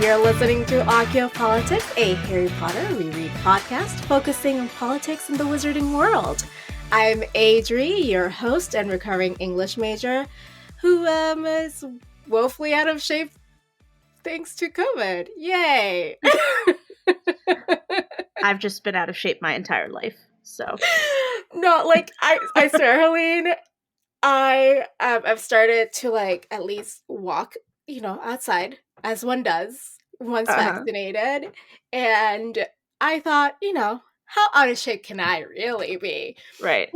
You're listening to Archaeopolitics, a Harry Potter reread podcast focusing on politics in the wizarding world. I'm Adri, your host and recovering English major, who is woefully out of shape thanks to COVID. Yay! I've just been out of shape my entire life, so. No, like, I swear, Helene, I've started to, like, at least walk, outside, as one does once vaccinated, and I thought, how out of shape can I really be? Right.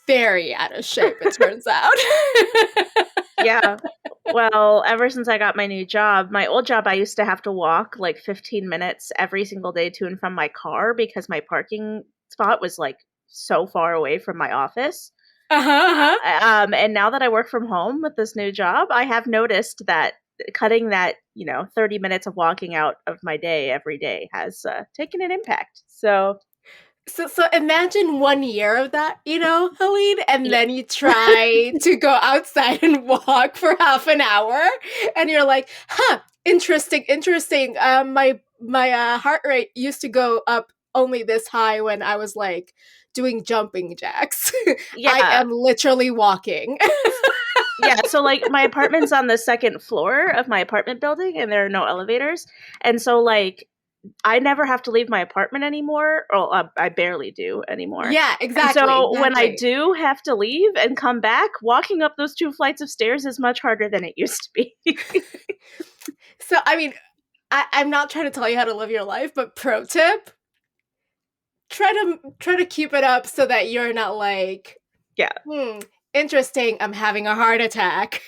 Very out of shape, it turns out. Yeah. Well, ever since I got my new job, my old job, I used to have to walk like 15 minutes every single day to and from my car because my parking spot was like so far away from my office. And now that I work from home with this new job, I have noticed that cutting that, 30 minutes of walking out of my day every day has taken an impact. So imagine 1 year of that, Helene, and then you try to go outside and walk for half an hour, and you're like, interesting. My heart rate used to go up only this high when I was like doing jumping jacks. Yeah. I am literally walking. Yeah, so like my apartment's on the second floor of my apartment building and there are no elevators. And so like I never have to leave my apartment anymore. Or I barely do anymore. Yeah, exactly. And so when I do have to leave and come back, walking up those 2 flights of stairs is much harder than it used to be. So, I mean, I'm not trying to tell you how to live your life, but pro tip, try to keep it up so that you're not like, interesting, I'm having a heart attack.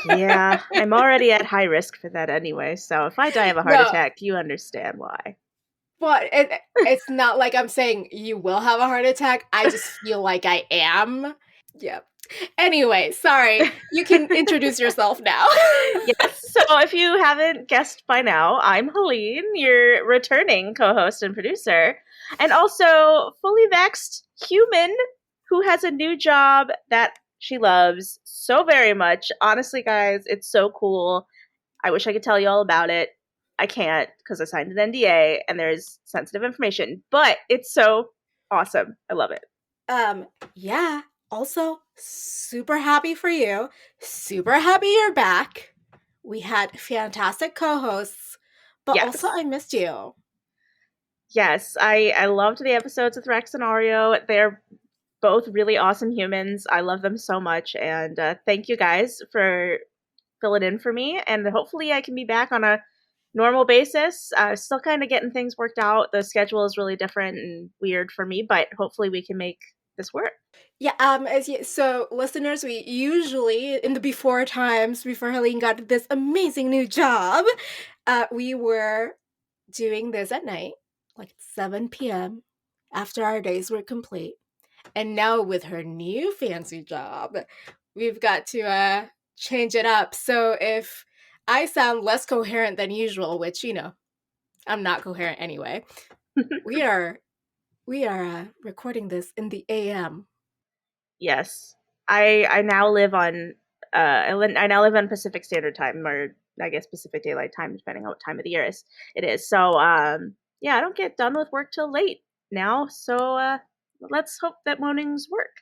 Yeah, I'm already at high risk for that anyway, so if I die of a heart attack, you understand why. But it's not like I'm saying you will have a heart attack, I just feel like I am. Yeah. Anyway, sorry, you can introduce yourself now. Yes, so if you haven't guessed by now, I'm Helene, your returning co-host and producer, and also fully vaxxed human who has a new job that she loves so very much. Honestly, guys, it's so cool. I wish I could tell you all about it. I can't because I signed an NDA and there's sensitive information, but it's so awesome. I love it. Yeah. Also, super happy for you. Super happy you're back. We had fantastic co-hosts, but also I missed you. Yes, I loved the episodes with Rex and Ario. They're both really awesome humans. I love them so much, and thank you guys for filling in for me, and hopefully I can be back on a normal basis. Still kind of getting things worked out. The schedule is really different and weird for me, but hopefully we can make this work. Yeah, so listeners, we usually, in the before times, before Helene got this amazing new job, we were doing this at night, like 7 p.m., after our days were complete. And now with her new fancy job, we've got to change it up. So if I sound less coherent than usual, which, I'm not coherent anyway, we are recording this in the AM. Yes. I now live on I now live on Pacific Standard Time, or I guess Pacific Daylight Time, depending on what time of the year it is. So yeah, I don't get done with work till late now. So let's hope that mornings work.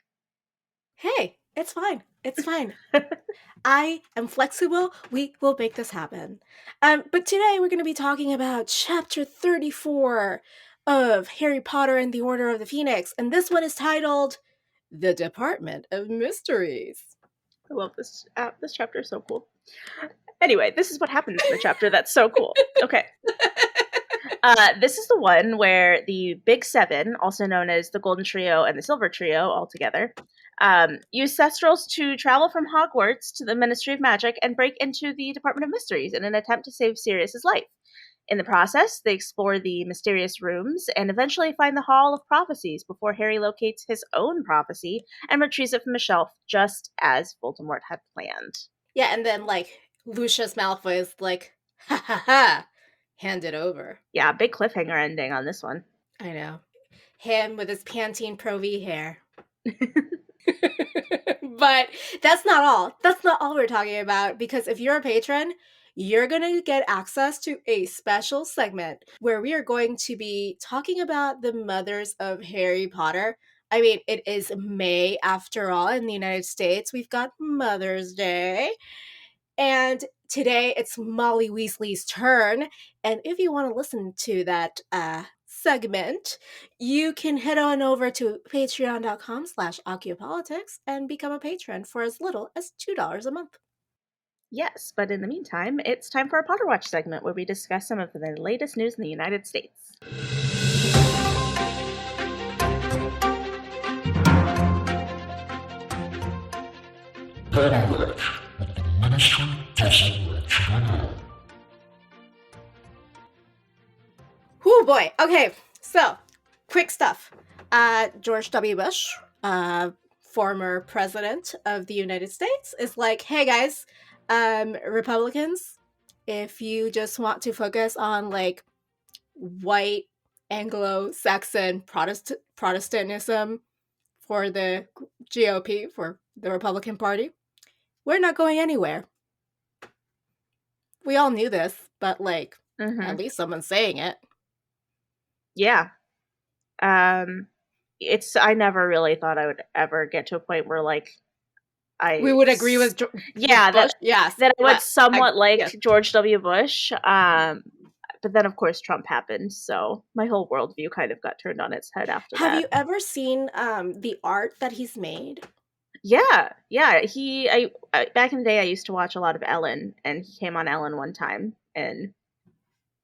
Hey, it's fine. It's fine. I am flexible. We will make this happen. But today we're going to be talking about Chapter 34 of Harry Potter and the Order of the Phoenix. And this one is titled The Department of Mysteries. I love this. This chapter is so cool. Anyway, this is what happens in the chapter that's so cool. Okay. This is the one where the Big Seven, also known as the Golden Trio and the Silver Trio all together, use Thestrals to travel from Hogwarts to the Ministry of Magic and break into the Department of Mysteries in an attempt to save Sirius's life. In the process, they explore the mysterious rooms and eventually find the Hall of Prophecies before Harry locates his own prophecy and retrieves it from the shelf, just as Voldemort had planned. Yeah, and then, Lucius Malfoy is like, ha ha ha, hand it over. Yeah, big cliffhanger ending on this one. I know. Him with his Pantene Pro V hair. But that's not all. That's not all we're talking about, because if you're a patron, you're going to get access to a special segment where we are going to be talking about the mothers of Harry Potter. I mean, it is May after all in the United States. We've got Mother's Day. And today it's Molly Weasley's turn. And if you want to listen to that segment, you can head on over to patreon.com/occupolitics and become a patron for as little as $2 a month. Yes, but in the meantime, it's time for our Potter Watch segment where we discuss some of the latest news in the United States. Potter Watch, what the ministry doesn't let you know. Oh boy. Okay, so quick stuff. George W. Bush, former president of the United States, is like, hey guys, Republicans, if you just want to focus on like white Anglo-Saxon Protestantism for the GOP, for the Republican Party, we're not going anywhere. We all knew this, but like, at least someone's saying it. Yeah. I never really thought I would ever get to a point where like we would agree with Bush. Yes, that I would somewhat like George W. Bush. But then of course Trump happened, so my whole worldview kind of got turned on its head after that. Have you ever seen the art that he's made? Yeah. I back in the day I used to watch a lot of Ellen, and he came on Ellen one time and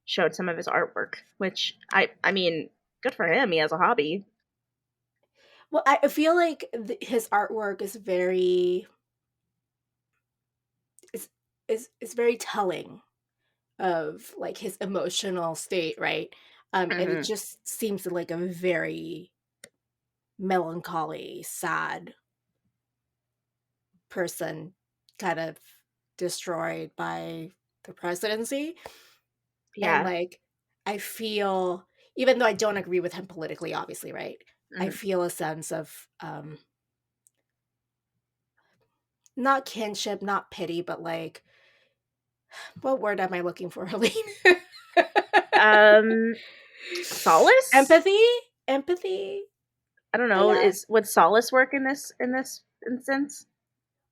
showed some of his artwork, which I mean, good for him. He has a hobby. Well, I feel like his artwork is very is very telling of like his emotional state, right? And it just seems like a very melancholy, sad person, kind of destroyed by the presidency. Yeah. And like, I feel, even though I don't agree with him politically, obviously, right? I feel a sense of not kinship, not pity, but like, what word am I looking for, Helene? Solace? Empathy? I don't know. Would solace work in this instance?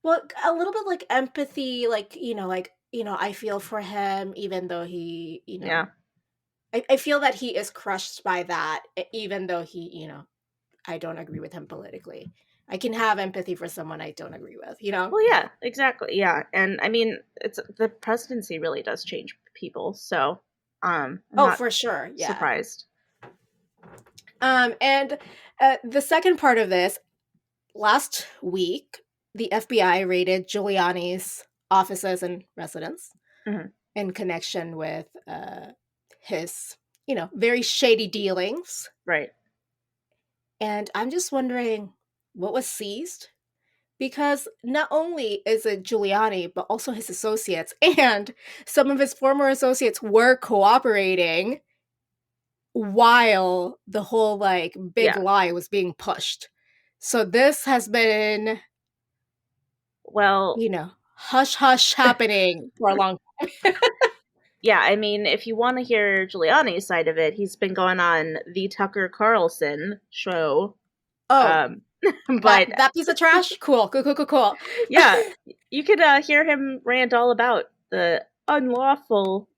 Well, a little bit like empathy, like, I feel for him, even though he, Yeah. I feel that he is crushed by that, even though he, I don't agree with him politically. I can have empathy for someone I don't agree with, Well, yeah, exactly. Yeah. And I mean, the presidency really does change people. So, I'm not for sure. Yeah. surprised. And the second part of this, last week, the FBI raided Giuliani's offices and residence in connection with his, very shady dealings. Right. And I'm just wondering what was seized? Because not only is it Giuliani, but also his associates, and some of his former associates were cooperating while the whole like big lie was being pushed. So this has been, well, hush hush happening for a long time. Yeah, I mean, if you want to hear Giuliani's side of it, he's been going on the Tucker Carlson show. Oh, but that piece of trash? Cool. Yeah, you could hear him rant all about the unlawful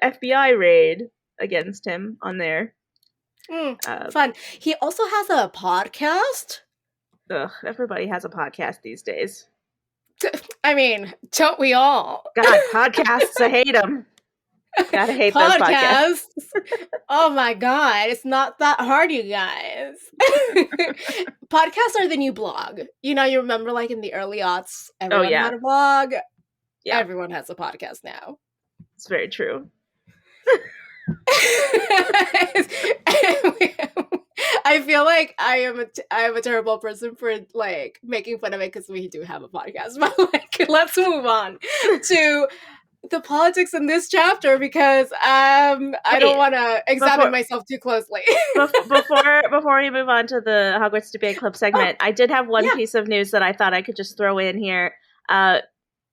FBI raid against him on there. Fun. He also has a podcast. Ugh, everybody has a podcast these days. I mean, don't we all? God, podcasts, I hate them. Gotta hate those podcasts. Oh my god, it's not that hard, you guys. Podcasts are the new blog. You remember like in the early aughts, everyone had a blog. Yeah. Everyone has a podcast now. It's very true. I feel like I am a terrible person for like making fun of it because we do have a podcast. But like, let's move on to the politics in this chapter because I don't want to examine myself too closely. before we move on to the Hogwarts Debate Club segment, I did have one piece of news that I thought I could just throw in here.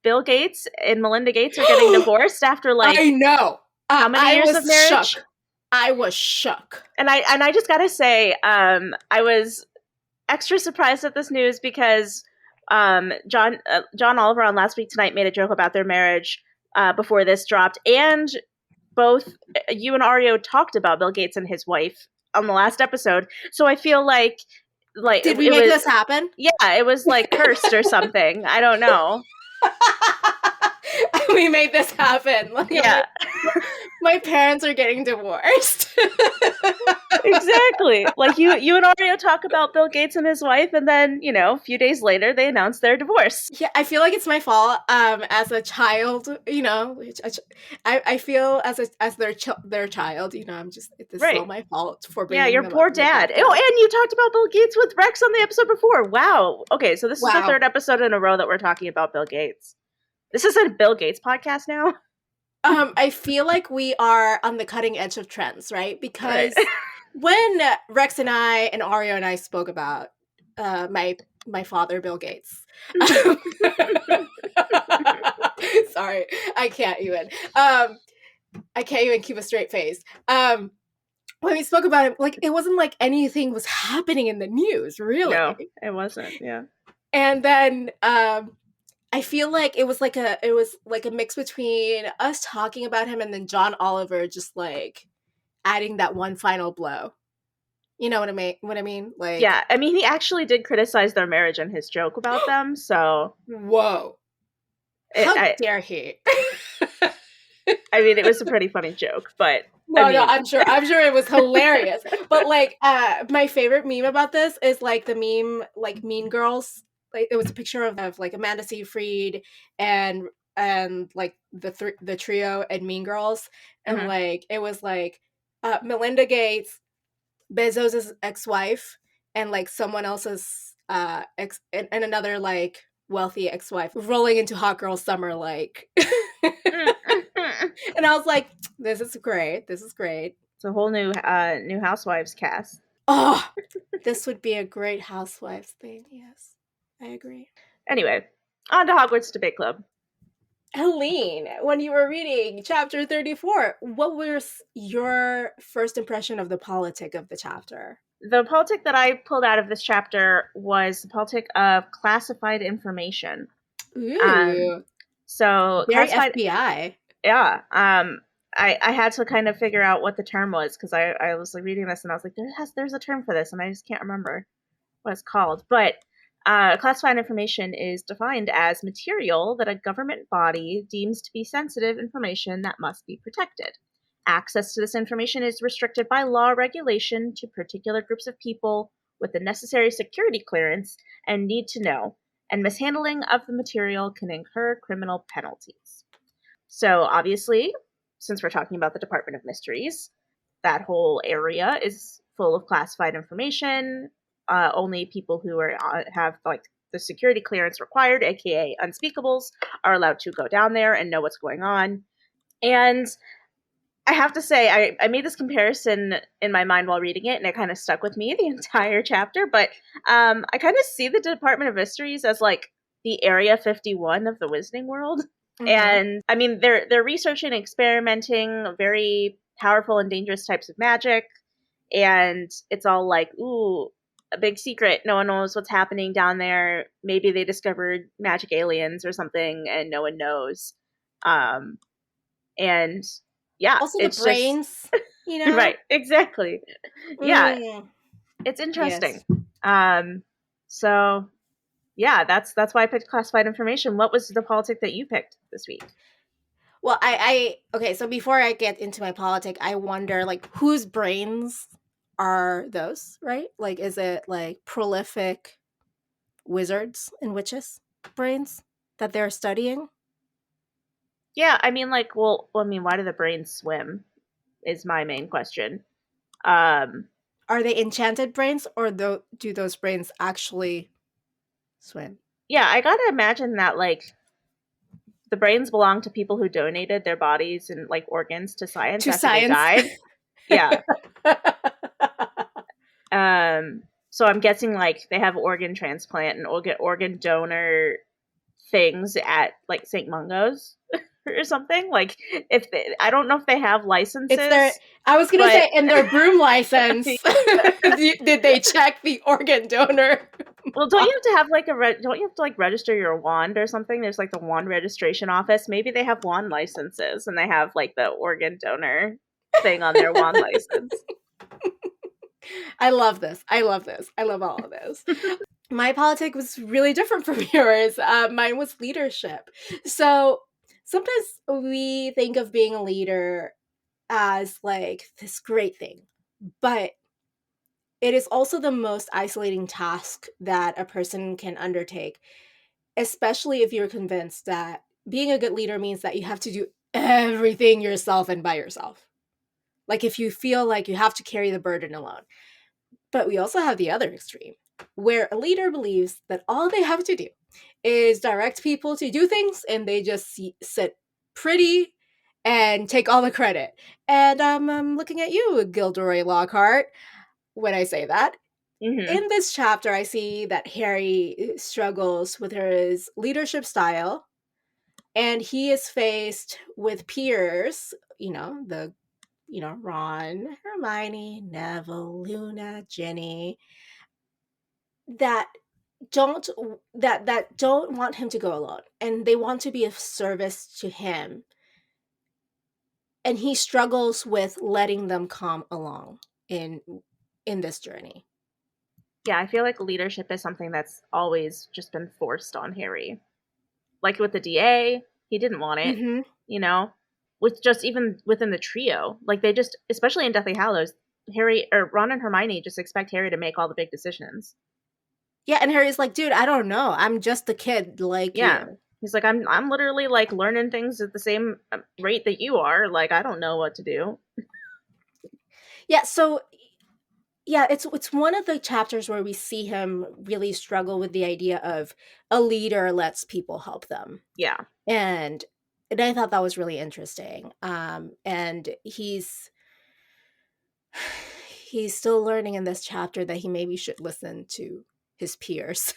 Bill Gates and Melinda Gates are getting divorced after like I know. how many years of marriage? Shook. I was shook. And I just gotta say, I was extra surprised at this news because John Oliver on Last Week Tonight made a joke about their marriage before this dropped, and both you and Ario talked about Bill Gates and his wife on the last episode. So I feel like did we make this happen? Yeah, it was like cursed or something. I don't know. We made this happen. Like, yeah, my parents are getting divorced. Exactly. Like you and Ario talk about Bill Gates and his wife, and then a few days later they announce their divorce. Yeah, I feel like it's my fault. As a child, I feel as their child. I'm just this is all my fault for bringing. Yeah, your poor dad. Oh, and you talked about Bill Gates with Rex on the episode before. Wow. Okay, so this is the third episode in a row that we're talking about Bill Gates. This is a Bill Gates podcast now. I feel like we are on the cutting edge of trends, right? Because when Rex and I and Ario and I spoke about my father, Bill Gates. Sorry, I can't even. I can't even keep a straight face. When we spoke about it, like it wasn't like anything was happening in the news, really. No, it wasn't. Yeah. And then I feel like it was like a mix between us talking about him and then John Oliver just like adding that one final blow. You know what I mean? Like, yeah, I mean, he actually did criticize their marriage in his joke about them. So, whoa, how dare he? I mean, it was a pretty funny joke, but no, I'm sure it was hilarious. But like, my favorite meme about this is like the meme, like Mean Girls. Like it was a picture of like Amanda Seyfried and like the trio and Mean Girls, and like it was like Melinda Gates, Bezos' ex-wife, and like someone else's ex and another like wealthy ex-wife rolling into Hot Girl Summer, like. And I was like, this is great. It's a whole new Housewives cast. Oh, this would be a great Housewives thing. Yes, I agree. Anyway, on to Hogwarts Debate Club. Helene, when you were reading chapter 34, what was your first impression of the politic of the chapter? The politic that I pulled out of this chapter was the politic of classified information. Ooh. So very classified FBI. Yeah. I had to kind of figure out what the term was because I was like reading this and I was like, there's a term for this and I just can't remember what it's called. But classified information is defined as material that a government body deems to be sensitive information that must be protected. Access to this information is restricted by law or regulation to particular groups of people with the necessary security clearance and need to know, and mishandling of the material can incur criminal penalties. So obviously, since we're talking about the Department of Mysteries, that whole area is full of classified information. Only people who have like the security clearance required, aka unspeakables, are allowed to go down there and know what's going on. And I have to say, I made this comparison in my mind while reading it, and it kind of stuck with me the entire chapter. But I kind of see the Department of Mysteries as like the Area 51 of the Wizarding world. Mm-hmm. And I mean, they're researching and experimenting very powerful and dangerous types of magic. And it's all like, ooh, a big secret. No one knows what's happening down there. Maybe they discovered magic aliens or something and no one knows. And yeah. Also the brains, just, Right, exactly. Yeah. It's interesting. Yes. So yeah, that's why I picked classified information. What was the politic that you picked this week? Well, okay, so before I get into my politic, I wonder like whose brains are those, right? Like is it like prolific wizards and witches brains that they're studying? Yeah, I mean like why do the brains swim is my main question. Are they enchanted brains or do those brains actually swim? Yeah, I gotta imagine that like the brains belong to people who donated their bodies and like organs to science after they died. Yeah. So I'm guessing like they have organ transplant and organ donor things at like St. Mungo's or something. Like I don't know if they have It's their, licenses, I was gonna but say, in their broom license, did they check the organ donor? well, don't you have to have like don't you have to like register your wand or something? There's like the wand registration office. Maybe they have wand licenses and they have like the organ donor thing on their wand license. I love this. I love this. I love all of this. My politic was really different from yours. Mine was leadership. So sometimes we think of being a leader as like this great thing, but it is also the most isolating task that a person can undertake, especially if you're convinced that being a good leader means that you have to do everything yourself and by yourself. Like if you feel like you have to carry the burden alone. But we also have the other extreme, where a leader believes that all they have to do is direct people to do things and they just sit pretty and take all the credit. And I'm looking at you, Gilderoy Lockhart, when I say that. Hmm. In this chapter, I see that Harry struggles with his leadership style, and he is faced with peers, Ron, Hermione, Neville, Luna, Ginny, that don't want him to go alone, and they want to be of service to him, and he struggles with letting them come along in this journey. Yeah, I feel like leadership is something that's always just been forced on Harry. Like with the DA, he didn't want it, Mm-hmm. you know? With just even within the trio. Like they just especially in Deathly Hallows, Harry or Ron and Hermione just expect Harry to make all the big decisions. Yeah, and Harry's like, dude, I don't know. I'm just a kid like Yeah. you. He's like, I'm literally like learning things at the same rate that you are. Like I don't know what to do. Yeah, so yeah, it's one of the chapters where we see him really struggle with the idea of a leader lets people help them. Yeah. And I thought that was really interesting. And he's still learning in this chapter that he maybe should listen to his peers.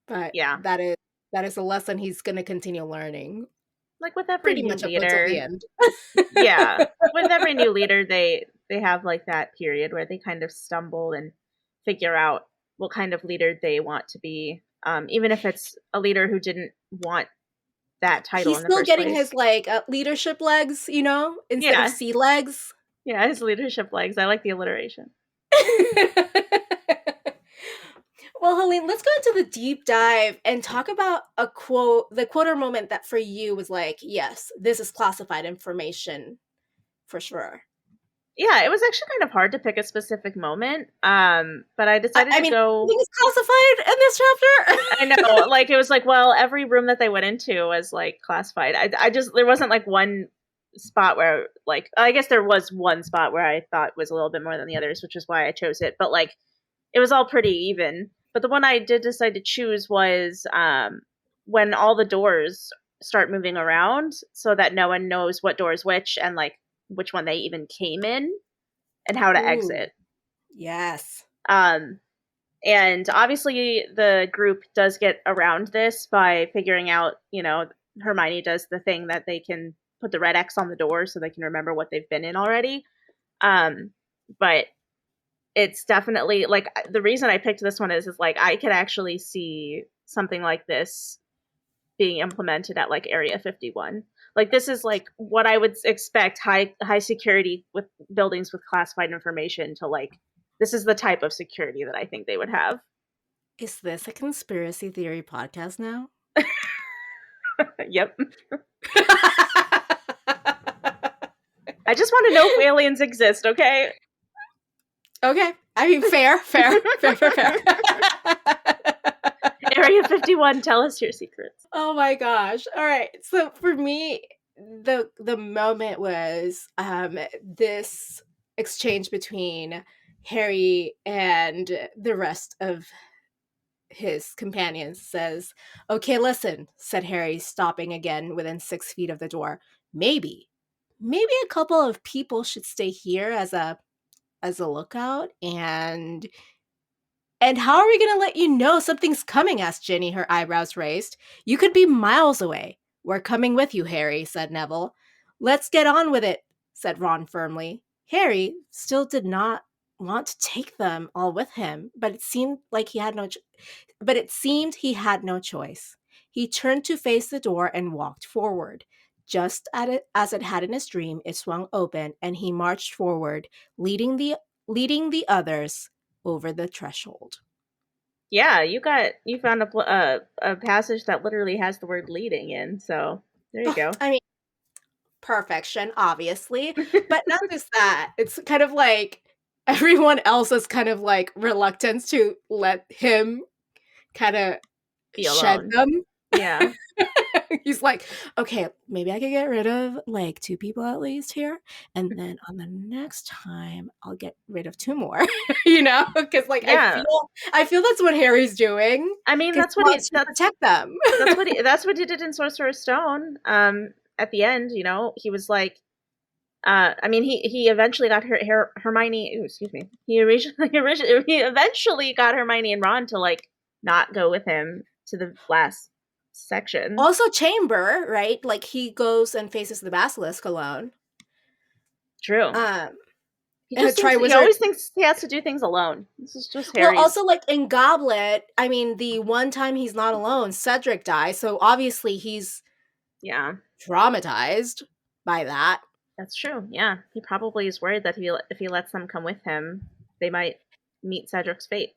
But Yeah. that is a lesson he's going to continue learning Like with every pretty new much up until the leader. end. Yeah. With every new leader they have like that period where they kind of stumble and figure out what kind of leader they want to be. Even if it's a leader who didn't want that title He's in the still first getting his place. like leadership legs, instead of Yeah. sea legs. Yeah, his leadership legs. I like the alliteration. Well, Helene, let's go into the deep dive and talk about the quote or moment that for you was like, yes, this is classified information for sure. Yeah, it was actually kind of hard to pick a specific moment. But I decided I to mean, go. everything is classified in this chapter. I know, like it was like, well, every room that they went into was like classified. I just there wasn't like one spot where like I guess there was one spot where I thought was a little bit more than the others, which is why I chose it. But like it was all pretty even. But the one I did decide to choose was when all the doors start moving around so that no one knows what door is which and like which one they even came in and how to Ooh, exit. yes. Um, and obviously, the group does get around this by figuring out, Hermione does the thing that they can put the red X on the door so they can remember what they've been in already. But it's definitely like the reason I picked this one is like I could actually see something like this being implemented at like Area 51. Like this is like what I would expect high security with buildings with classified information to like this is the type of security that I think they would have. Is this a conspiracy theory podcast now? Yep. I just want to know if aliens exist, okay? Okay. I mean, fair. Area 51, tell us your secrets. Oh my gosh. All right. So for me, the moment was this exchange between Harry and the rest of his companions. Says, "Okay, listen," said Harry, stopping again within 6 feet of the door. Maybe a couple of people should stay here as a lookout, and And how are we going to let you know something's coming? Asked Ginny, her eyebrows raised. You could be miles away. We're coming with you, Harry, said Neville. Let's get on with it, said Ron firmly. Harry still did not want to take them all with him, but it seemed he had no choice. He turned to face the door and walked forward. Just as it had in his dream, it swung open, and he marched forward, leading the others over the threshold. Yeah, you found a passage that literally has the word leading in, so there you go. I mean, perfection, obviously, but not just that. It's kind of like everyone else's kind of like reluctance to let him kind of Be shed alone. them. Yeah. He's like, okay, maybe I could get rid of like 2 people at least here, and then on the next time I'll get rid of 2 more, because like Yeah. I feel that's what Harry's doing. I mean, Because he wants to protect them. that's what he did in Sorcerer's Stone. At the end, he was like, I mean, he eventually got Hermione. Ooh, excuse me. He eventually got Hermione and Ron to like not go with him to the last section. Also, Chamber, right? Like he goes and faces the basilisk alone. True. Um, He Triwizard. always thinks he has to do things alone. This is just Well, Harry's. also like in Goblet, I mean, the one time he's not alone, Cedric dies, so obviously he's Yeah, traumatized by that. that's true. Yeah, he probably is worried that if he lets them come with him, they might meet Cedric's fate.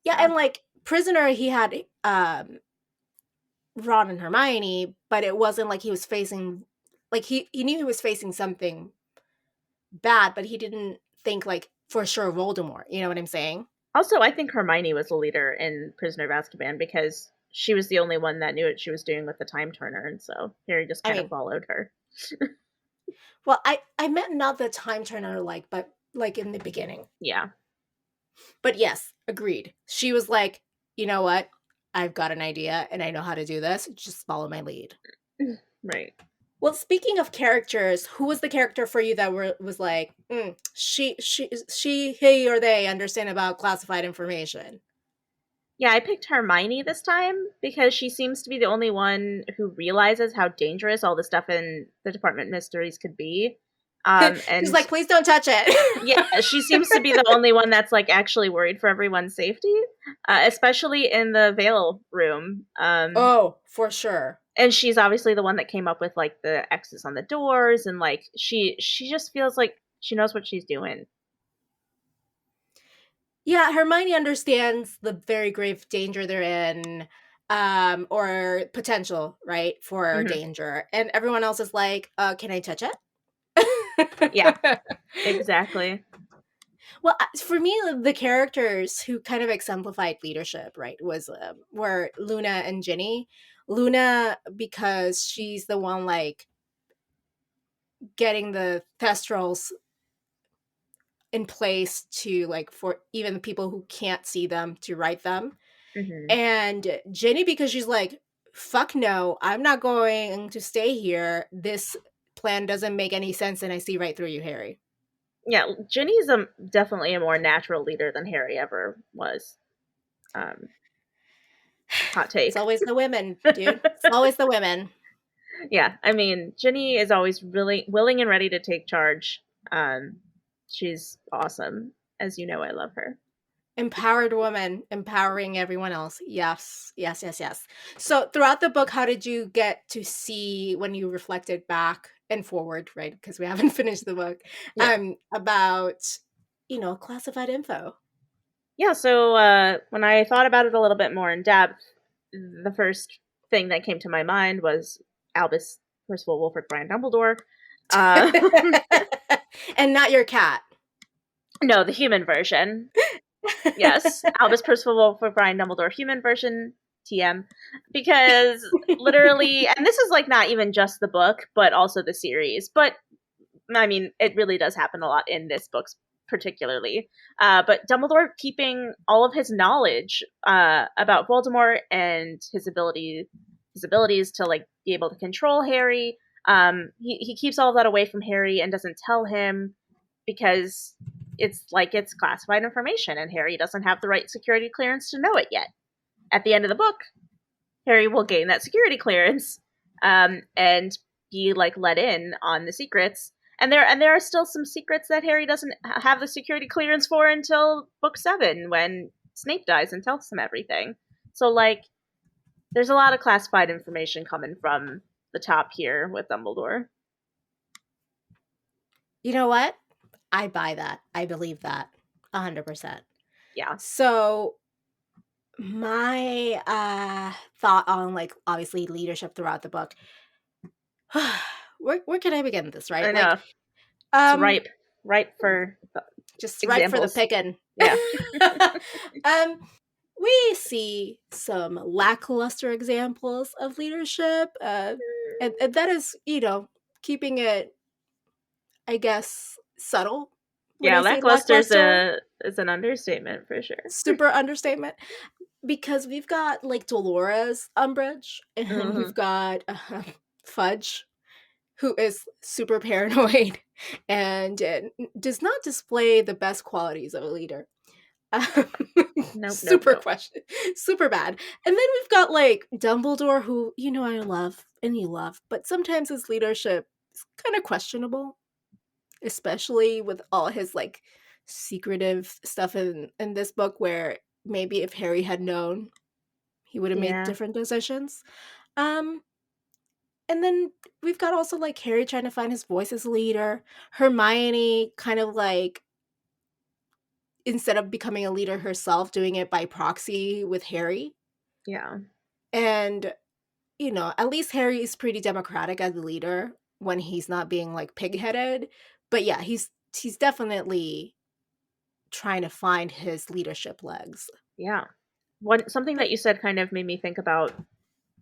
Yeah, So and like Prisoner, he had Ron and Hermione, but it wasn't like he was facing like he knew he was facing something bad, but he didn't think like for sure Voldemort. You know what I'm saying? also, I think Hermione was the leader in Prisoner of Azkaban because she was the only one that knew what she was doing with the time turner, and so Harry just I kind of mean, followed her. well, I meant not the time turner like, but like in the beginning. Yeah. But yes, agreed. She was like, you know what? I've got an idea and I know how to do this. Just follow my lead. Right. Well, speaking of characters, who was the character for you that was like, she, he, or they understand about classified information? Yeah, I picked Hermione this time because she seems to be the only one who realizes how dangerous all the stuff in the Department Mysteries could be. She's And like, please don't touch it. yeah, she seems to be the only one that's like actually worried for everyone's safety, especially in the Veil room. Oh, for sure. And she's obviously the one that came up with like the X's on the doors, and like she just feels like she knows what she's doing. Yeah, Hermione understands the very grave danger they're in, or potential, right, for Hmm. danger. And everyone else is like, can I touch it? Yeah, exactly. Well, for me, the characters who kind of exemplified leadership, right, were Luna and Ginny. Luna, because she's the one like getting the thestrals in place to like for even the people who can't see them to write them. Hmm. And Ginny, because she's like, fuck no, I'm not going to stay here. This plan doesn't make any sense, and I see right through you, Harry. Yeah, Ginny's definitely a more natural leader than Harry ever was. Um, hot It's take. always the women, dude. It's always the women. Yeah, I mean, Ginny is always really willing and ready to take charge. Um, she's awesome. As you know, I love her. Empowered woman, empowering everyone else. Yes, yes, yes, yes. So throughout the book, how did you get to see when you reflected back and forward, right? Because we haven't finished the book, Yeah. about classified info. Yeah, so when I thought about it a little bit more in depth, the first thing that came to my mind was Albus Percival Wolford Brian Dumbledore. Uh, And not your cat. no, the human version. Yes, Albus Percival Wolford Brian Dumbledore human version, TM. Because literally, and this is like not even just the book, but also the series. But I mean, it really does happen a lot in this book, particularly. But Dumbledore keeping all of his knowledge about Voldemort and his abilities to like be able to control Harry. He keeps all of that away from Harry and doesn't tell him because it's like it's classified information, and Harry doesn't have the right security clearance to know it yet. At the end of the book, Harry will gain that security clearance, and be like let in on the secrets. And there are still some secrets that Harry doesn't have the security clearance for until book 7, when Snape dies and tells him everything. So like, there's a lot of classified information coming from the top here with Dumbledore. You know what? I buy that. I believe that 100%. Yeah. So my thought on like obviously leadership throughout the book. where can I begin this, I right? know. Like It's um ripe for just right for the examples. picking. Yeah. um we see some lackluster examples of leadership, and that is, keeping it, I guess, subtle when Yeah, I say lackluster is lackluster. an understatement for sure. Super understatement, because we've got like Dolores Umbridge, and Hmm. we've got Fudge, who is super paranoid and does not display the best qualities of a leader. Um, Nope, nope, super nope. question, super bad. And then we've got like Dumbledore, who I love and you love, but sometimes his leadership is kind of questionable, especially with all his like secretive stuff in this book, where maybe if Harry had known, he would have made Yeah. different decisions. Um, and then we've got also like Harry trying to find his voice as a leader, Hermione kind of like, instead of becoming a leader herself, doing it by proxy with Harry. Yeah. And, at least Harry is pretty democratic as a leader when he's not being like pigheaded. But yeah, he's definitely trying to find his leadership legs. Yeah. Something that But you said kind of made me think about,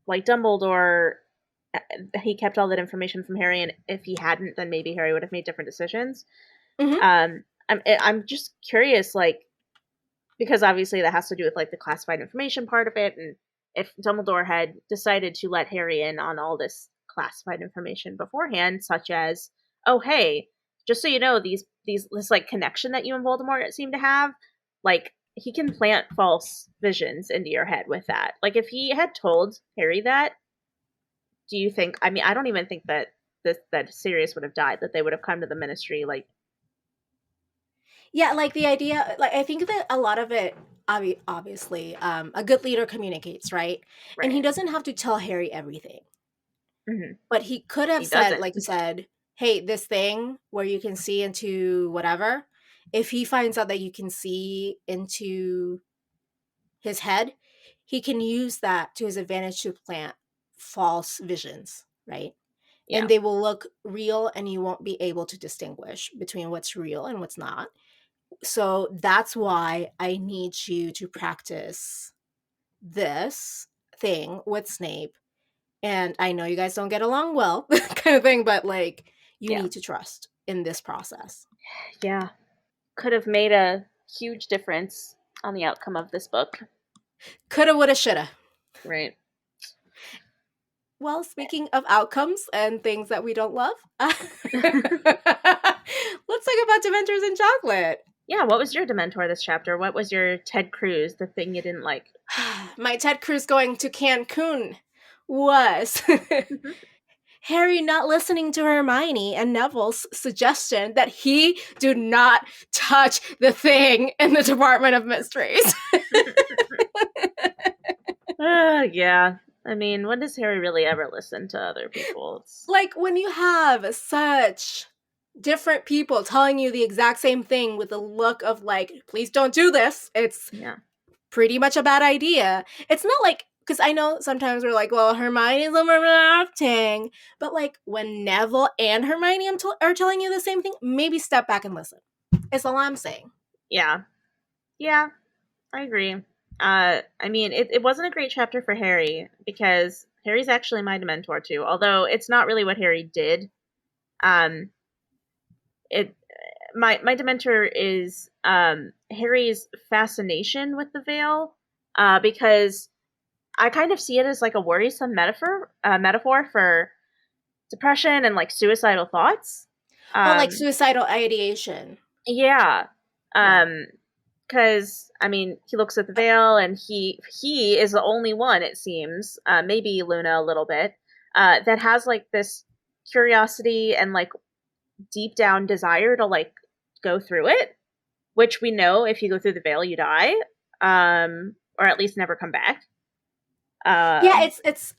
like, Dumbledore. uh, He kept all that information from Harry, and if he hadn't, then maybe Harry would have made different decisions. mhm. I'm just curious, like, because obviously that has to do with like the classified information part of it, and if Dumbledore had decided to let Harry in on all this classified information beforehand, such as, oh hey, just so you know, these this like connection that you and Voldemort seem to have, like, he can plant false visions into your head with that. Like, if he had told Harry that, do you think, I mean, I don't even think that that Sirius would have died, that they would have come to the ministry, like. Yeah, like the idea, like I think that a lot of it, obviously, a good leader communicates, right? And he Right. doesn't have to tell Harry everything, Hmm. but he could have He said, doesn't. like you said, "Hey, this thing where you can see into whatever." If he finds out that you can see into his head, he can use that to his advantage to plant false visions, right? And Yeah. they will look real, and you won't be able to distinguish between what's real and what's not. So that's why I need you to practice this thing with Snape. And I know you guys don't get along well, kind of thing, but like, you Yeah. need to trust in this process. Yeah. Could have made a huge difference on the outcome of this book. Coulda, woulda, shoulda. Right. Well, speaking of outcomes and things that we don't love, let's talk about Dementors and Chocolate. Yeah, what was your Dementor this chapter? What was your Ted Cruz, the thing you didn't like? My Ted Cruz going to Cancun was Harry not listening to Hermione and Neville's suggestion that he do not touch the thing in the Department of Mysteries. Yeah. I mean, when does Harry really ever listen to other people? Like, when you have such different people telling you the exact same thing with a look of like, please don't do this, it's Yeah. pretty much a bad idea. It's not like, because I know sometimes we're like, well, Hermione's overacting, but like when Neville and Hermione are telling you the same thing, maybe step back and listen. It's all I'm saying. Yeah. Yeah, I agree. I mean, it wasn't a great chapter for Harry, because Harry's actually my Dementor too, although it's not really what Harry did. Um, it my Dementor is Harry's fascination with the veil, because I kind of see it as like a worrisome metaphor for depression and like suicidal thoughts. Oh, like Um, suicidal ideation. yeah, Because I mean, he looks at the veil, and he is the only one, it seems, maybe Luna a little bit, that has like this curiosity and like deep down desire to like go through it. Which we know, if you go through the veil, you die, or at least never come back. Yeah, it's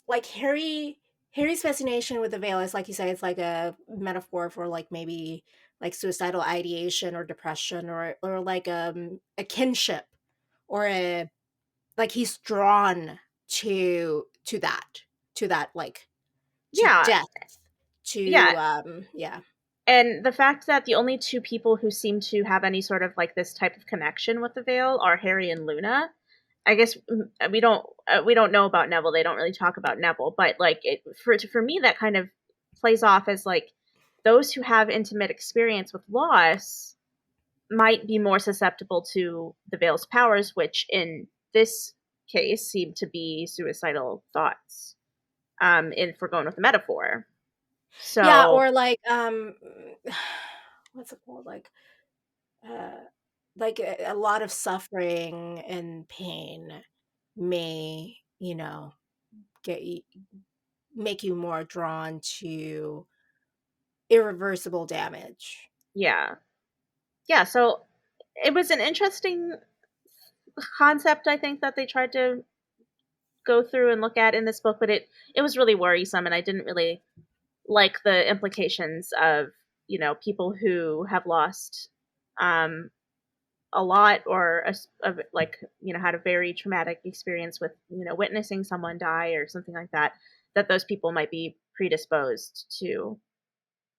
like Harry's fascination with the veil is, like you say, it's like a metaphor for like maybe like suicidal ideation or depression, or like a kinship, or a like he's drawn to that, like to Yeah, death, to yeah, yeah. and the fact that the only two people who seem to have any sort of like this type of connection with the veil are Harry and Luna. I guess we don't know about Neville. They don't really talk about Neville, but like for me that kind of plays off as like those who have intimate experience with loss might be more susceptible to the veil's powers, which in this case seem to be suicidal thoughts. If we're going with the metaphor, Yeah, so or like what's it called, uh like a lot of suffering and pain may, get you, make you more drawn to irreversible damage. yeah, yeah. So it was an interesting concept, I think, that they tried to go through and look at in this book, but it was really worrisome, and I didn't really like the implications of people who have lost um, a lot, or like had a very traumatic experience with witnessing someone die or something like that. That those people might be predisposed to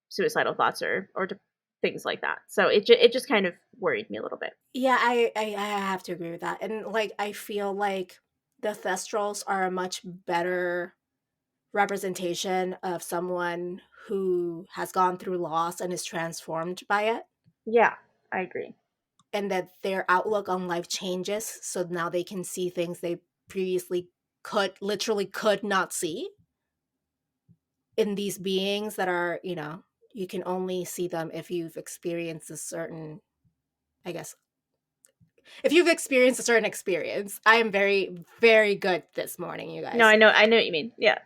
suicidal thoughts or to things like that. So it just kind of worried me a little bit. Yeah, I have to agree with that. And like I feel like the Thestrals are a much better representation of someone who has gone through loss and is transformed by it, Yeah, I agree. and that their outlook on life changes, so now they can see things they previously could not see in these beings that are, you can only see them if you've experienced a certain, I guess, if you've experienced a certain experience. I am very, very good this morning, you No, guys. I know what you mean. Yeah.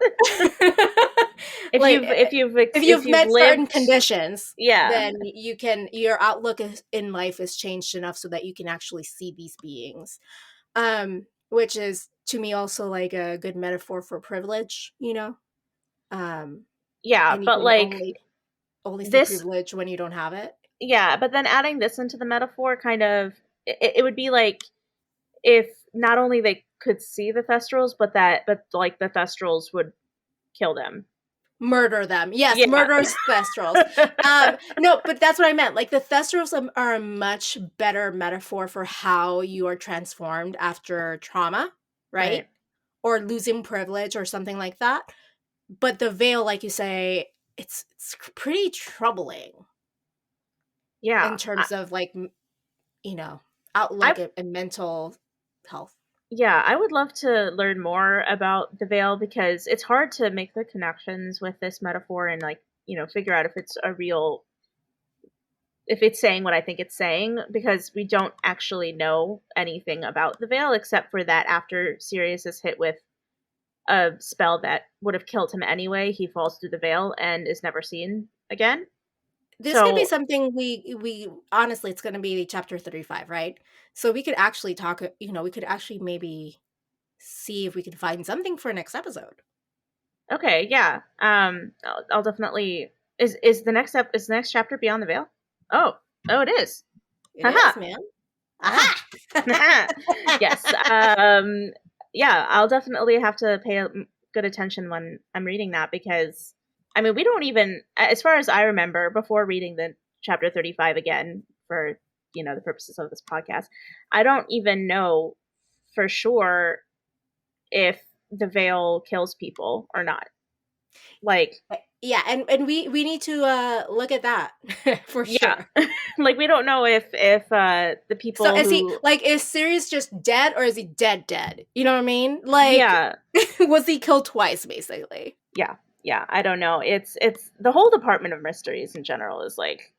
if Like you've if you've if if you've you've met certain lived, conditions, yeah, then your outlook in life is changed enough so that you can actually see these beings. Which is to me also like a good metaphor for privilege, um yeah, and you but can like only see this, privilege when you don't have it. yeah, but then adding this into the metaphor kind of it would be like if not only they could see the Thestrals, but like the Thestrals would kill them. Murder them. Yes, Yeah. murderous Thestrals. No, but that's what I meant. Like the Thestrals are a much better metaphor for how you are transformed after trauma, right? Right. Or losing privilege or something like that. But the veil, like you say, it's pretty troubling in Yeah. terms of like you know I outlook and mental health. Yeah, I would love to learn more about the veil because it's hard to make the connections with this metaphor and like, figure out if it's a real if it's saying what I think it's saying because we don't actually know anything about the veil except for that after Sirius is hit with a spell that would have killed him anyway, he falls through the veil and is never seen again. This could be So, something we honestly, it's going to be chapter 35, right? So we could actually talk, we could actually maybe see if we can find something for next episode. okay, yeah. I'll definitely is the next chapter Beyond the Veil? Oh, oh, it is. It Haha. is, man. Ah. Aha. Yes. Yeah, I'll definitely have to pay good attention when I'm reading that because, I mean, we don't even, as far as I remember, before reading the chapter 35 again for, the purposes of this podcast, I don't even know for sure if the veil kills people or not. Like, Yeah, and we need to look at that for yeah, sure. like we don't know if the So people is he who, like, is Sirius just dead, or is he dead? You know what I mean? Like, yeah, was he killed twice, basically? yeah, yeah, I don't know. It's the whole Department of Mysteries in general is like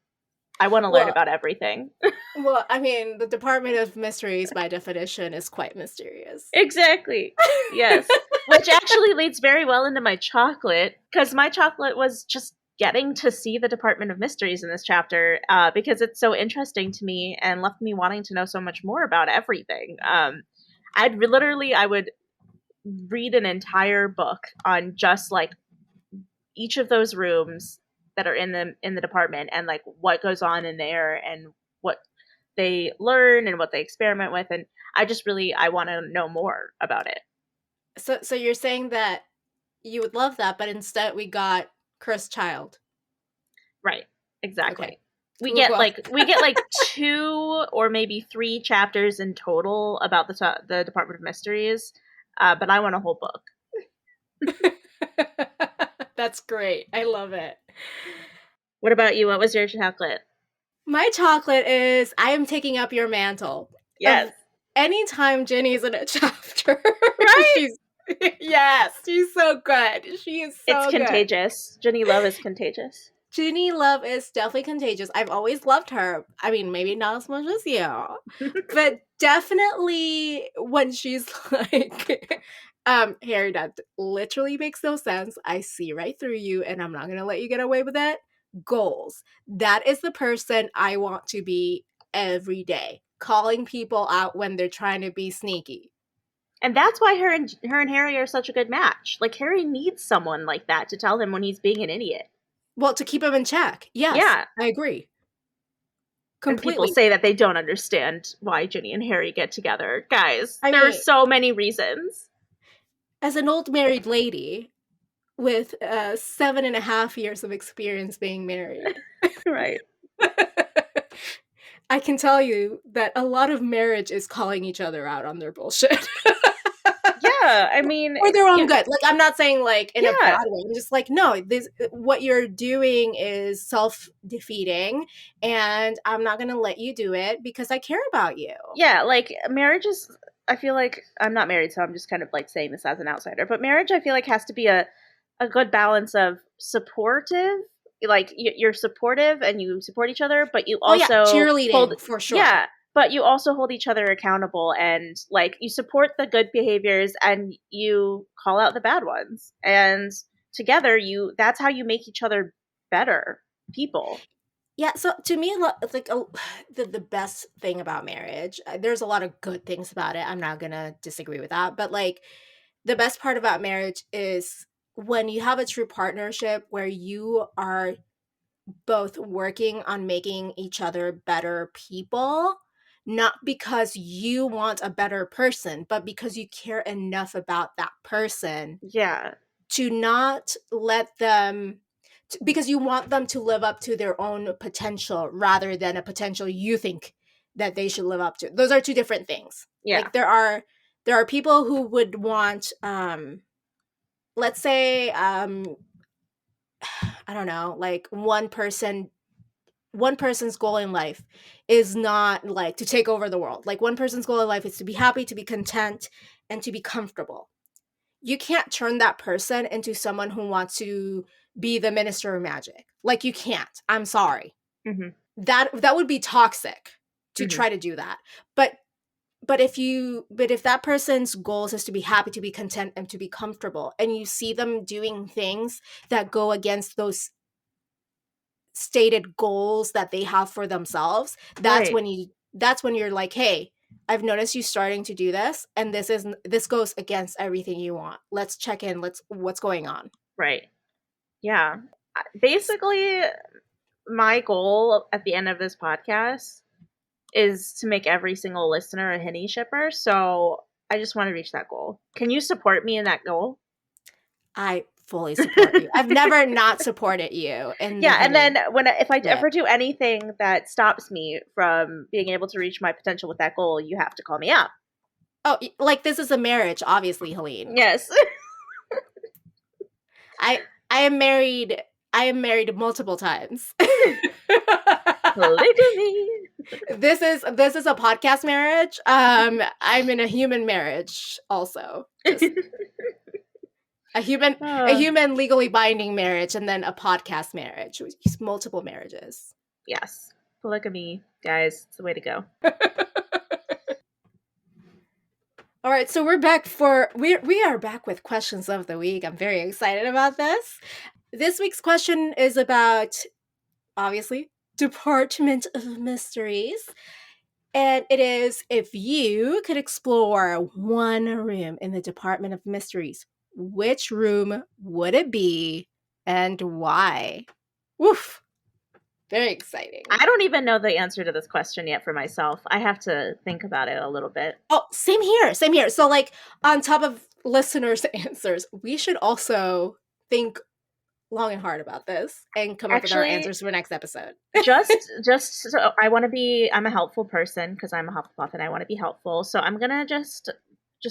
I want to learn Well, about everything. well, I mean, the Department of Mysteries, by definition, is quite mysterious. Exactly. Yes. Which actually leads very well into my chocolate, because my chocolate was just getting to see the Department of Mysteries in this chapter, because it's so interesting to me and left me wanting to know so much more about everything. I would read an entire book on just like each of those rooms that are in the department, and like what goes on in there and what they learn and what they experiment with, and I want to know more about it. So you're saying that you would love that, but instead we got Cursed Child. Right. Okay. Exactly. Well, We get like 2 or maybe 3 chapters in total about the Department of Mysteries, but I want a whole book. that's great. I love it. What about you? What was your chocolate? My chocolate is I am taking up your mantle. Yes. Of anytime Jenny's in a chapter, Right? she's yes, she's so good. She is It's so good. contagious. Jenny Love is contagious. Ginny Love is definitely contagious. I've always loved her. I mean, maybe not as much as you, but definitely when she's like, Harry, that literally makes no sense. I see right through you, and I'm not gonna let you get away with it. Goals. That is the person I want to be every day, calling people out when they're trying to be sneaky. And that's why her and Harry are such a good match. Like Harry needs someone like that to tell him when he's being an idiot. Well, to keep him in check. Yes, Yeah. I agree. And people Completely. say that they don't understand why Ginny and Harry get together. Guys, I there are mean, so many reasons. as an old married lady, with 7.5 years of experience being married. Right. I can tell you that a lot of marriage is calling each other out on their bullshit. Yeah, I mean, For their own good. Like, I'm not saying like in a yeah, bad way. I'm just like, no, this what you're doing is self-defeating, and I'm not gonna let you do it because I care about you. yeah, like marriage is. I feel like I'm not married, so I'm just kind of like saying this as an outsider. But marriage, I feel like, has to be a good balance of supportive, like you're supportive and you support each other, but you Oh yeah, also hold, cheerleading for sure. yeah, but you also hold each other accountable, and like you support the good behaviors and you call out the bad ones, and together that's how you make each other better people. Yeah, so to me, like the best thing about marriage, there's a lot of good things about it. I'm not gonna disagree with that, but like the best part about marriage is when you have a true partnership where you are both working on making each other better people, not because you want a better person, but because you care enough about that person Yeah, to not let them because you want them to live up to their own potential rather than a potential you think that they should live up to. Those are two different things. yeah, Like there are people who would want let's say I don't know, like one person's goal in life is not like to take over the world. Like one person's goal in life is to be happy, to be content, and to be comfortable. You can't turn that person into someone who wants to be the minister of magic. Like you can't. I'm sorry. hmm That would be toxic to hmm try to do that. But if that person's goals is to be happy, to be content, and to be comfortable, and you see them doing things that go against those stated goals that they have for themselves, right, that's when you're like, hey, I've noticed you starting to do this, and this goes against everything you want. Let's check in. Let's what's going on. right, yeah. Basically, my goal at the end of this podcast is to make every single listener a Henny shipper. So I just want to reach that goal. Can you support me in that goal? I fully support you. I've never not supported you in the Yeah, and then Henny if I ship. ever do anything that stops me from being able to reach my potential with that goal, you have to call me out. Oh, like this is a marriage, obviously, Helene. Yes. I I am married. I am married multiple times. Polygamy. This is a podcast marriage. I'm in a human marriage also. Just a Uh, human legally binding marriage, and then a podcast marriage, which is multiple marriages. yes. Polygamy, guys, it's the way to go. All right, so we're back we are back with questions of the week. I'm very excited about this. This week's question is about, obviously, Department of Mysteries. And it is, if you could explore one room in the Department of Mysteries, which room would it be and why? Woof. Very exciting. I don't even know the answer to this question yet for myself. I have to think about it a little bit. Oh, same here. Same here. So, like, on top of listeners' answers, we should also think long and hard about this and come up with our Actually, answers for next episode. just so I'm a helpful person because I'm a Hufflepuff and I want to be helpful. So I'm gonna just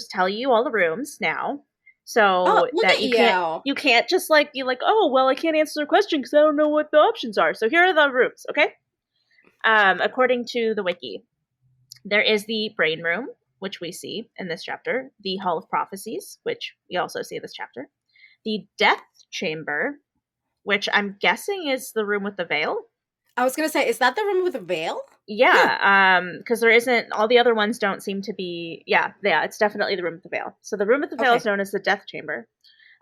tell you all the rooms now, Oh, so look that at you. you can't just like be like, oh well, I can't answer the question because I don't know what the options are. So here are the rooms, okay? According to the wiki, there is the brain room, which we see in this chapter, the Hall of Prophecies, which we also see in this chapter, the Death Chamber, which I'm guessing is the room with the veil. I was going to say, is that the room with the veil? Yeah, because there isn't, all the other ones don't seem to be, yeah, it's definitely the room with the veil. So the room with the veil Okay. is known as the Death Chamber.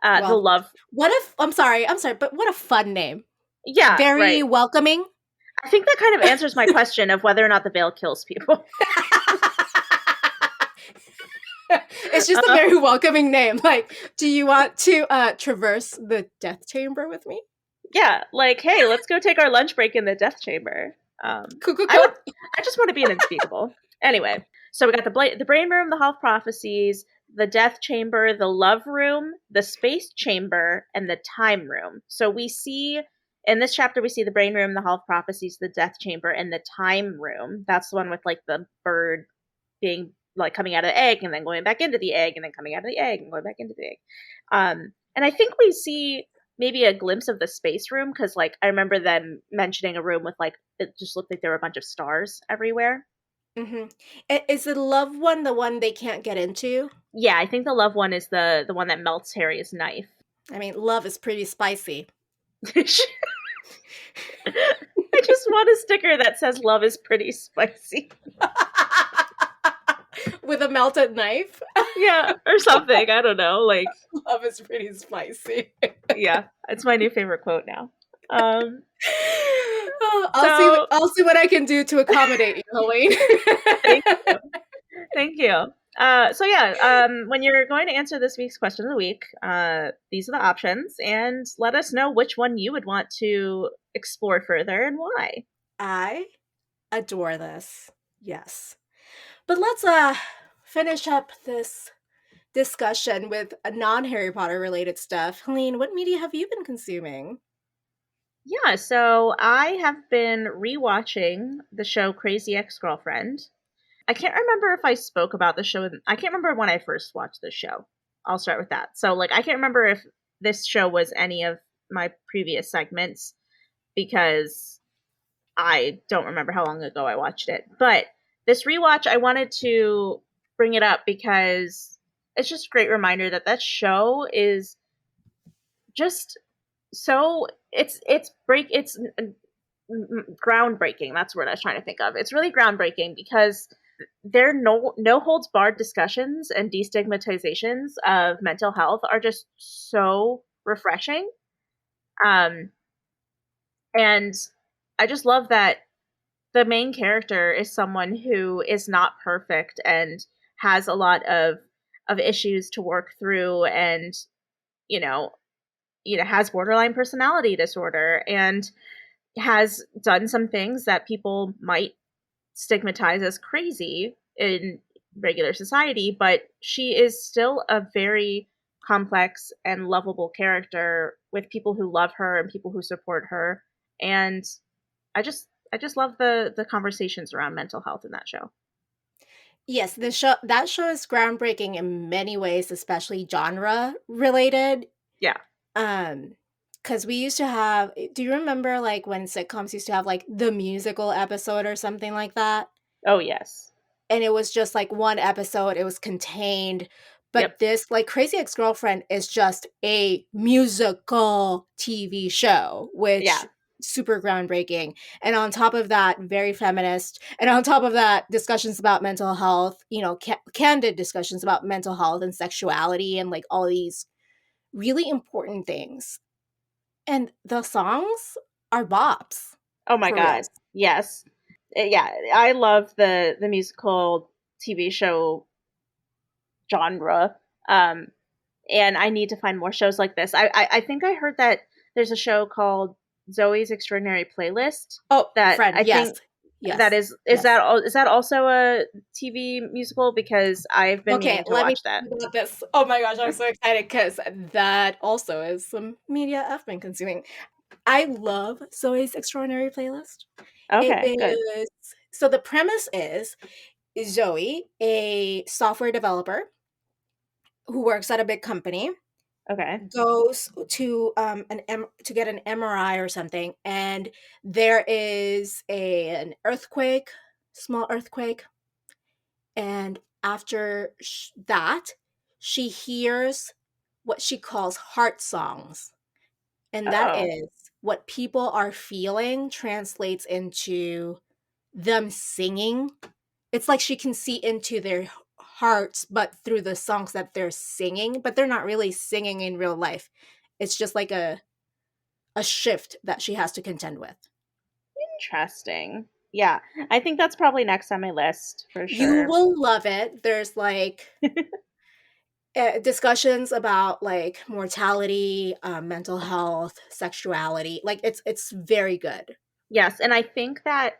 Well, the love. What if, I'm sorry, but what a fun name. Yeah, Very right. welcoming. I think that kind of answers my question of whether or not the veil kills people. It's just a very welcoming name. Like, do you want to traverse the death chamber with me? Yeah, like, hey, let's go take our lunch break in the Death Chamber. Cool. I just want to be an unspeakable. Anyway, so we got the brain room, the Hall of Prophecies, the Death Chamber, the Love Room, the Space Chamber, and the Time Room. So we see, in this chapter, we see the brain room, the Hall of Prophecies, the Death Chamber, and the Time Room. That's the one with, like, the bird being, like, coming out of the egg and then going back into the egg and then coming out of the egg and going back into the egg. And I think we see maybe a glimpse of the space room because, like, I remember them mentioning a room with, like, it just looked like there were a bunch of stars everywhere. Mm-hmm. Is the love one the one they can't get into? Yeah, I think the love one is the one that melts Harry's knife. I mean, love is pretty spicy. I just want a sticker that says love is pretty spicy. With a melted knife? Yeah, or something. I don't know. Like, love is pretty spicy. Yeah, it's my new favorite quote now. I'll see what I can do to accommodate you, Helene. Thank you. When you're going to answer this week's question of the week, these are the options, and let us know which one you would want to explore further and why. I adore this. Yes. But let's finish up this discussion with a non-Harry Potter related stuff. Helene, what media have you been consuming? Yeah, so I have been rewatching the show Crazy Ex-Girlfriend. I can't remember if I spoke about the show. I can't remember when I first watched the show. I'll start with that. So, like, I can't remember if this show was any of my previous segments because I don't remember how long ago I watched it. But this rewatch, I wanted to bring it up because it's just a great reminder that show is just so it's groundbreaking. That's the word I was trying to think of. It's really groundbreaking because their no holds barred discussions and destigmatizations of mental health are just so refreshing. And I just love that the main character is someone who is not perfect and has a lot of issues to work through, and has borderline personality disorder and has done some things that people might stigmatize as crazy in regular society, but she is still a very complex and lovable character with people who love her and people who support her. And I just love the conversations around mental health in that show. Yes, that show is groundbreaking in many ways, especially genre related. Yeah. Because we used to have, do you remember like when sitcoms used to have like the musical episode or something like that? Oh, yes. And it was just like one episode, it was contained. But this, like Crazy Ex-Girlfriend, is just a musical TV show, which super groundbreaking. And on top of that, very feminist. And on top of that, discussions about mental health, candid discussions about mental health and sexuality and like all these really important things. And the songs are bops Oh my for god. reals. Yes. Yeah, I love the musical TV show genre. Um and I need to find more shows like this. I think I heard that there's a show called Zoe's Extraordinary Playlist Oh, that friend, I yes. think that Yes. is Yes. that also a TV musical, because I've been Okay, meaning to let me watch that. talk about this. Oh my gosh, I'm so excited because that also is some media I've been consuming. I love Zoe's Extraordinary Playlist. It Okay, good. is so the premise is Zoe, a software developer who works at a big company, Okay. goes to to get an MRI or something, and there is an earthquake, small earthquake, and after that, she hears what she calls heart songs, and that Oh. is what people are feeling translates into them singing. It's like she can see into their hearts, but through the songs that they're singing, but they're not really singing in real life. It's just like a shift that she has to contend with. Interesting. Yeah, I think that's probably next on my list for You sure. will love it. There's like discussions about like mortality, mental health, sexuality. Like it's very good. Yes, and I think that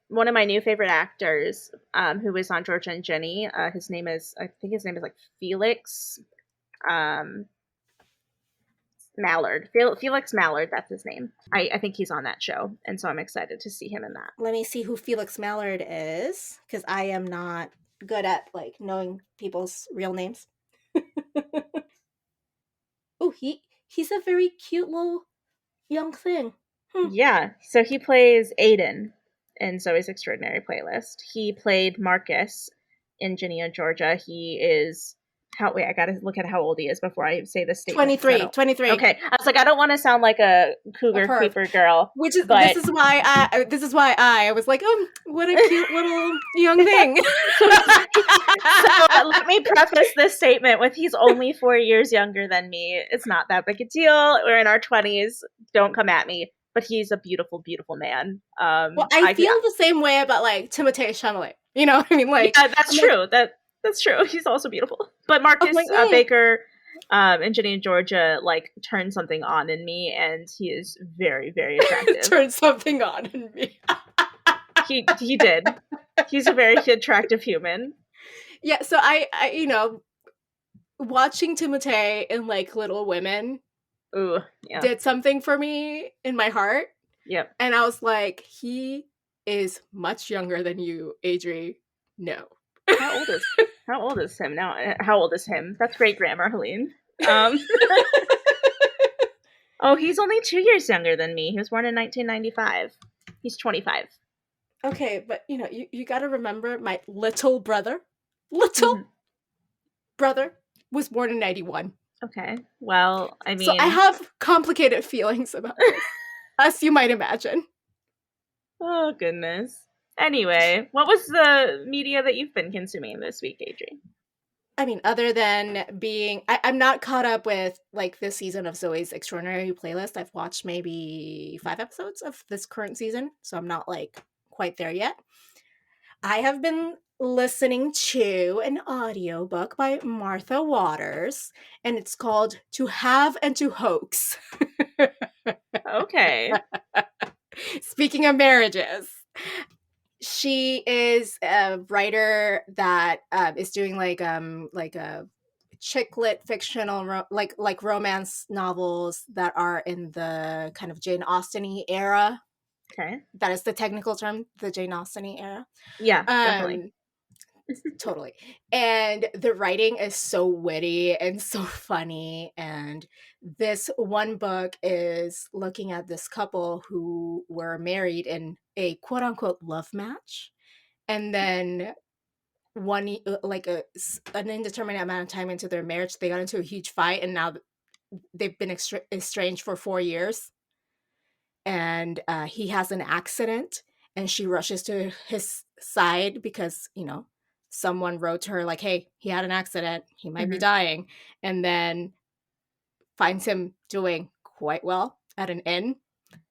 one of my new favorite actors, who was on Georgia and Jenny, I think his name is like Felix um, Mallard. Felix Mallard, that's his name. I think he's on that show, and so I'm excited to see him in that. Let me see who Felix Mallard is because I am not good at like knowing people's real names. Oh, he's a very cute little young thing. Hmm. Yeah, so he plays Aiden in Zoe's Extraordinary Playlist. He played Marcus in Ginny and Georgia. He is how wait, I gotta look at how old he is before I say this statement because I 23, don't. 23. Okay, I was like, I don't want to sound like a A cougar perv. creeper girl, Which is but this is why I was like, oh, what a cute little young thing. so let me preface this statement with he's only 4 years younger than me. It's not that big a deal. We're in our 20s. Don't come at me. But he's a beautiful, beautiful man. Well, I feel the same way about like Timothée Chalamet. You know what I mean? Like, Yeah, that's I'm like, true. That's true. He's also beautiful. But I'm Marcus like, Baker, and Ginny and Georgia like turned something on in me, and he is very, very attractive. turn something on in me. He did. He's a very attractive human. Yeah, so I watching Timothée in like Little Women Ooh, yeah, did something for me in my heart. yep. And I was like, he is much younger than you, Adri. No. How old is him now? How old is him? That's great grammar, Helene. Um, oh, he's only 2 years younger than me. He was born in 1995. He's 25. Okay, but you got to remember my little Mhm. brother was born in 91. Okay. Well, I So I mean, have complicated feelings about this, as you might imagine. oh goodness. Anyway, what was the media that you've been consuming this week, Adri? I mean, other than I'm not caught up with like this season of Zoe's Extraordinary Playlist. I've watched maybe 5 episodes of this current season, so I'm not like quite there yet. I have been listening to an audiobook by Martha Waters, and it's called To Have and to Hoax. Okay. Speaking of marriages, she is a writer that is doing like a chick lit fictional like romance novels that are in the kind of Jane Austen-y era. Okay. That is the technical term, the Jane Austen-y era. Yeah, definitely. Um, totally. And the writing is so witty and so funny. And this one book is looking at this couple who were married in a quote unquote love match. And then an indeterminate amount of time into their marriage, they got into a huge fight, and now they've been estranged for 4 years. and he has an accident, and she rushes to his side because, someone wrote to her like, hey, he had an accident, he might be Mhm. dying, and then finds him doing quite well at an inn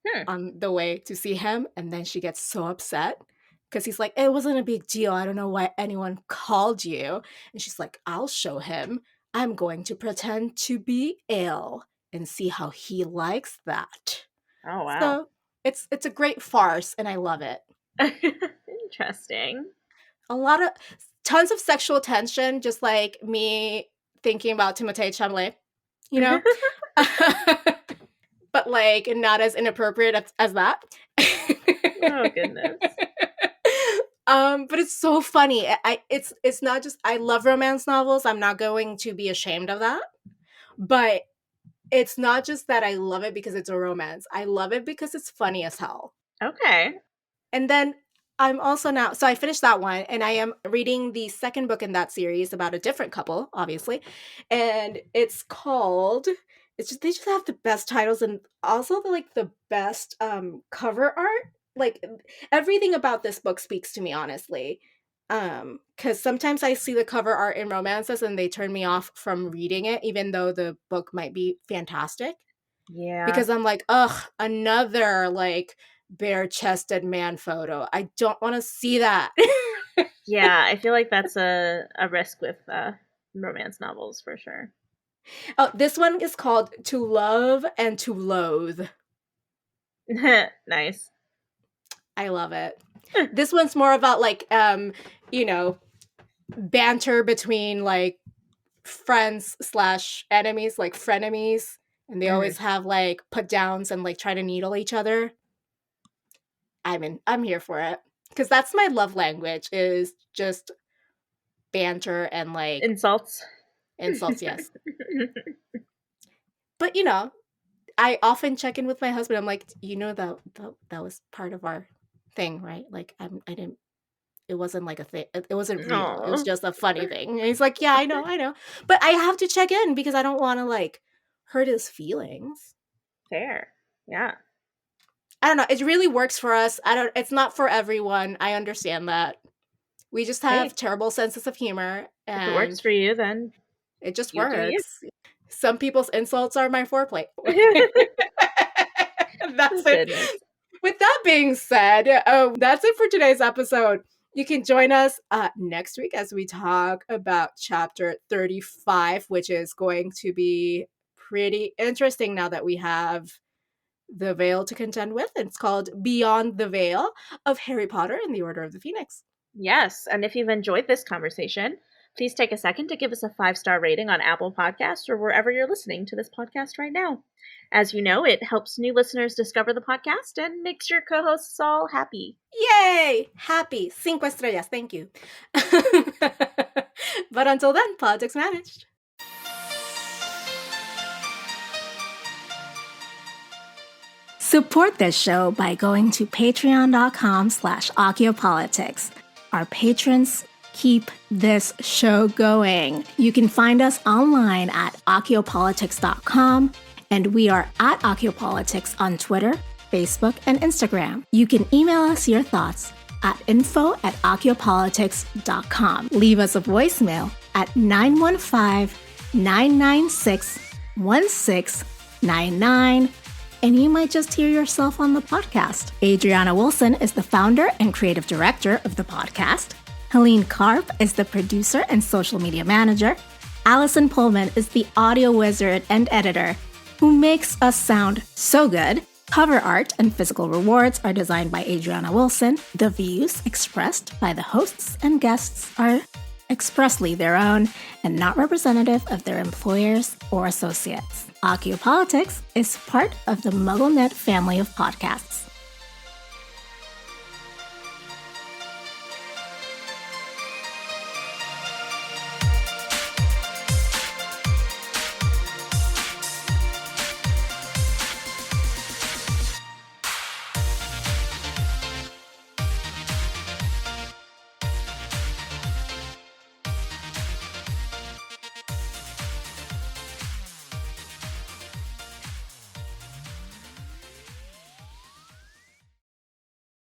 Hmm. on the way to see him. And then she gets so upset because he's like, it wasn't a big deal. I don't know why anyone called you. And she's like, I'll show him. I'm going to pretend to be ill and see how he likes that. Oh, wow. So it's a great farce, and I love it. Interesting. A lot of tons of sexual tension, just like me thinking about Timothée Chalamet, you know? But like not as inappropriate as that. Oh, goodness. But it's so funny. It's not just, I love romance novels. I'm not going to be ashamed of that. But it's not just that I love it because it's a romance. I love it because it's funny as hell. Okay. And then I'm also now, so I finished that one, and I am reading the second book in that series about a different couple, obviously. And it's called, they just have the best titles, and also the best cover art. Like everything about this book speaks to me, honestly. Because sometimes I see the cover art in romances and they turn me off from reading it, even though the book might be fantastic. Yeah. Because I'm like, ugh, another like bare-chested man photo. I don't want to see that. Yeah, I feel like that's a risk with romance novels for sure. Oh, this one is called To Love and to Loathe. Nice. I love it. This one's more about like banter between like friends slash enemies, like frenemies, and they Mhm. always have like put downs and like try to needle each other. I'm here for it. Because that's my love language, is just banter and like Insults. insults, yes. But I often check in with my husband. I'm like, that was part of our thing, right? Like I didn't. It wasn't like a thing. It wasn't real. It was Aw. just a funny thing. And he's like, yeah, I know, I know. But I have to check in because I don't want to like hurt his feelings. Fair. Yeah. I don't know. It really works for us. I don't. It's not for everyone. I understand that. We just have Hey, terrible senses of humor, if it works and for you, then it just you do you. works. Some people's insults are my foreplay. That's it. Goodness. With that being said, that's it for today's episode. You can join us next week as we talk about chapter 35, which is going to be pretty interesting now that we have the veil to contend with. It's called Beyond the Veil of Harry Potter and the Order of the Phoenix. Yes, and if you've enjoyed this conversation, please take a second to give us a 5-star rating on Apple Podcasts or wherever you're listening to this podcast right now. As you know, it helps new listeners discover the podcast and makes your co-hosts all happy. Yay! Happy. 5 estrellas. Thank you. But until then, politics managed. Support this show by going to patreon.com/Occhiopolitics. Our patrons keep this show going. You can find us online at Occhiopolitics.com, and we are at Occhiopolitics on Twitter, Facebook, and Instagram. You can email us your thoughts at info@Occhiopolitics.com. Leave us a voicemail at 915-996-1699. And you might just hear yourself on the podcast. Adriana Wilson is the founder and creative director of the podcast. Helene Karp is the producer and social media manager. Allison Pullman is the audio wizard and editor who makes us sound so good. Cover art and physical rewards are designed by Adriana Wilson. The views expressed by the hosts and guests are expressly their own and not representative of their employers or associates. Occhiopolitics is part of the MuggleNet family of podcasts.